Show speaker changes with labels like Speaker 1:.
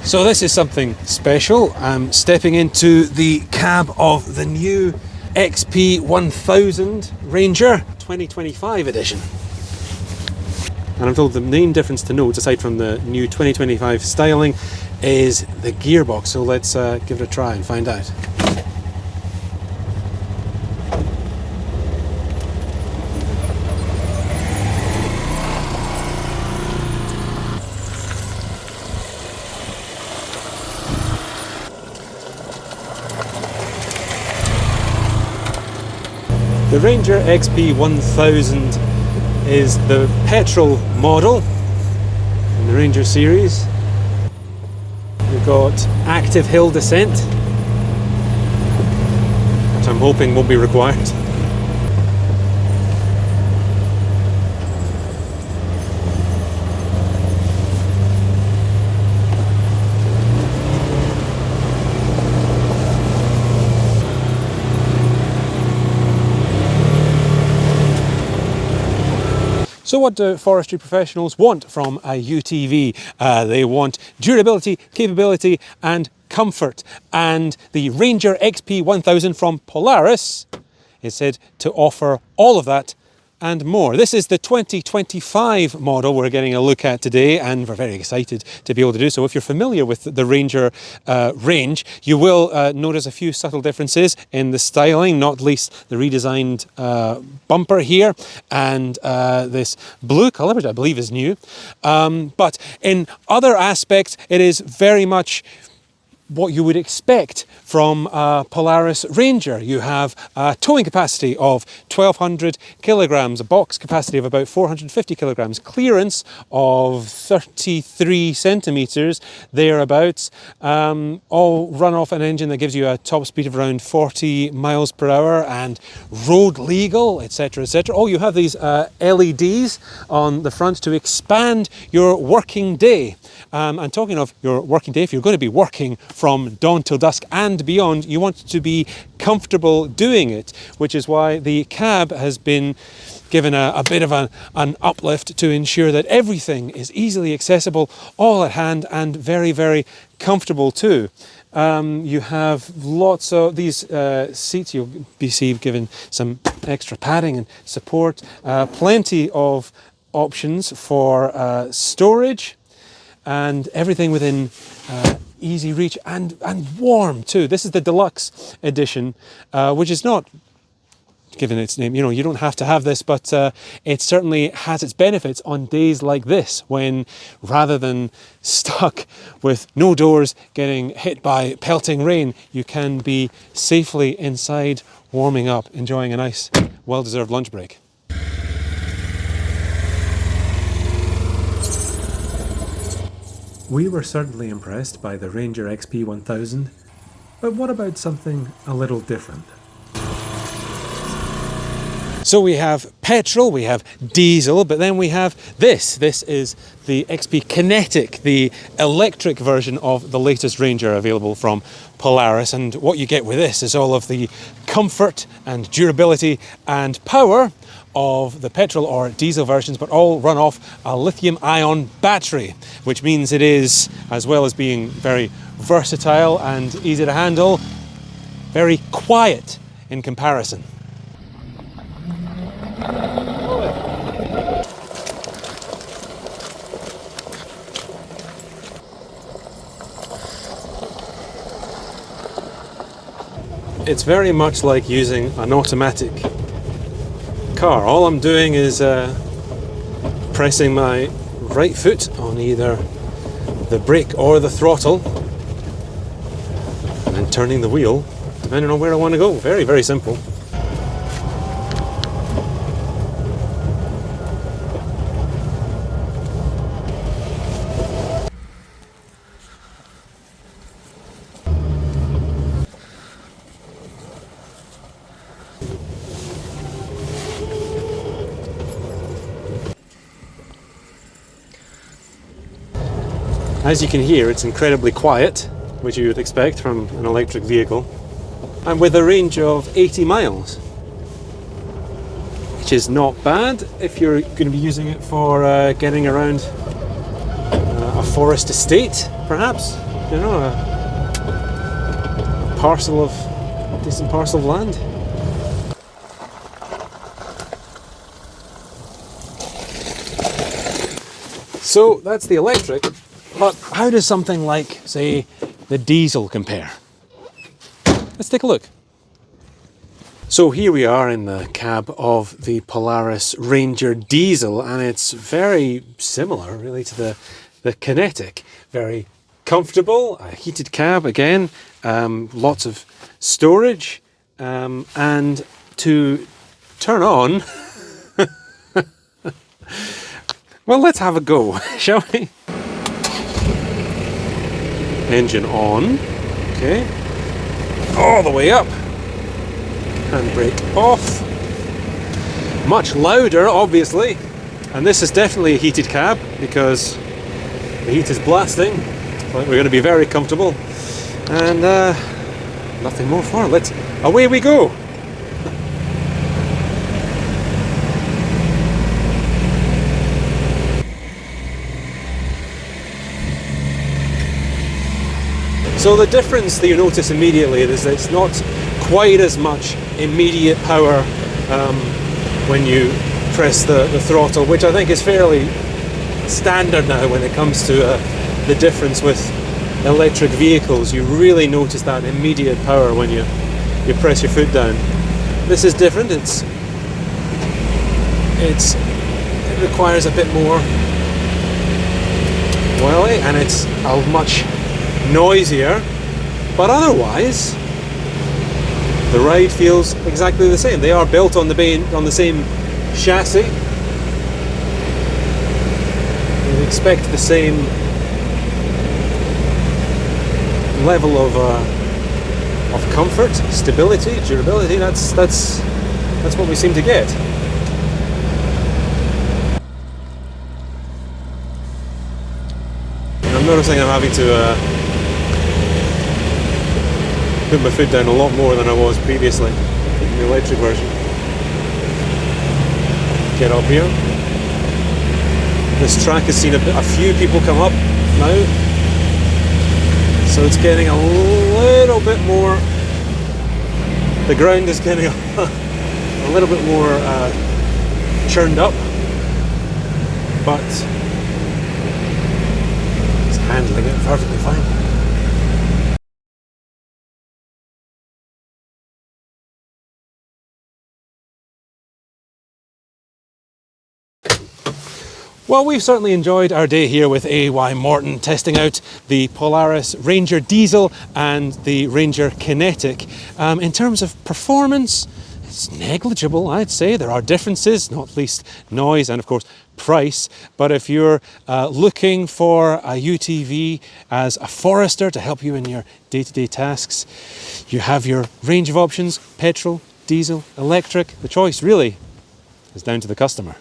Speaker 1: So this is something special. I'm stepping into the cab of the new XP 1000 Ranger 2025 edition. And I'm told the main difference to note, aside from the new 2025 styling, is the gearbox. So let's give it a try and find out. The Ranger XP 1000 is the petrol model in the Ranger series. We've got active hill descent, which I'm hoping won't be required. So what do forestry professionals want from a UTV? They want durability, capability and comfort. And the Ranger XP 1000 from Polaris is said to offer all of that and more. This is the 2025 model we're getting a look at today, and we're very excited to be able to do so. If you're familiar with the Ranger range, you will notice a few subtle differences in the styling, not least the redesigned bumper here and this blue colour, which I believe is new. But in other aspects, it is very much what you would expect from a Polaris Ranger. You have a towing capacity of 1200 kilograms, a box capacity of about 450 kilograms, clearance of 33 centimeters, thereabouts, all run off an engine that gives you a top speed of around 40 miles per hour and road legal, etc, etc. Oh, you have these LEDs on the front to expand your working day. And talking of your working day, if you're going to be working from dawn till dusk and beyond, you want to be comfortable doing it, which is why the cab has been given a bit of an uplift to ensure that everything is easily accessible, all at hand, and very, very comfortable too. You have lots of these seats. You'll be given some extra padding and support, plenty of options for storage, and everything within easy reach and warm too. This is the deluxe edition, which is not, given its name, you don't have to have this, but it certainly has its benefits on days like this, when rather than stuck with no doors getting hit by pelting rain, you can be safely inside, warming up, enjoying a nice, well-deserved lunch break. We were certainly impressed by the Ranger XP 1000, but what about something a little different? So we have petrol, we have diesel, but then we have this. This is the XP Kinetic, the electric version of the latest Ranger available from Polaris. And what you get with this is all of the comfort and durability and power of the petrol or diesel versions, but all run off a lithium-ion battery, which means it is, as well as being very versatile and easy to handle, very quiet in comparison. It's very much like using an automatic car. All I'm doing is pressing my right foot on either the brake or the throttle and then turning the wheel depending on where I want to go. Very, very simple. As you can hear, it's incredibly quiet, which you would expect from an electric vehicle, and with a range of 80 miles, which is not bad if you're going to be using it for getting around a forest estate, perhaps. you know, a decent parcel of land. So that's the electric, but how does something like, say, the diesel compare? Let's take a look. So here we are in the cab of the Polaris Ranger diesel, and it's very similar really to the Kinetic. Very comfortable, a heated cab again, lots of storage, and to turn on, well, let's have a go, shall we? Engine on, okay, all the way up. Handbrake off. Much louder, obviously, and this is definitely a heated cab because the heat is blasting, but we're going to be very comfortable, and nothing more for it. Away we go. So the difference that you notice immediately is that it's not quite as much immediate power when you press the throttle, which I think is fairly standard now when it comes to the difference with electric vehicles. You really notice that immediate power when you press your foot down. This is different. It requires a bit more oily, and it's a much noisier, but otherwise the ride feels exactly the same. They are built on the same chassis. You expect the same level of comfort, stability, durability. That's what we seem to get. And I'm noticing I'm having to put my foot down a lot more than I was previously in the electric version. Get up here. This track has seen a few people come up now, so it's getting a little bit more, the ground is getting a little bit more churned up, but it's handling it perfectly fine. Well, we've certainly enjoyed our day here with AY Morton, testing out the Polaris Ranger diesel and the Ranger Kinetic. In terms of performance, it's negligible, I'd say. There are differences, not least noise and of course price. But if you're looking for a UTV as a forester to help you in your day-to-day tasks, you have your range of options: petrol, diesel, electric. The choice really is down to the customer.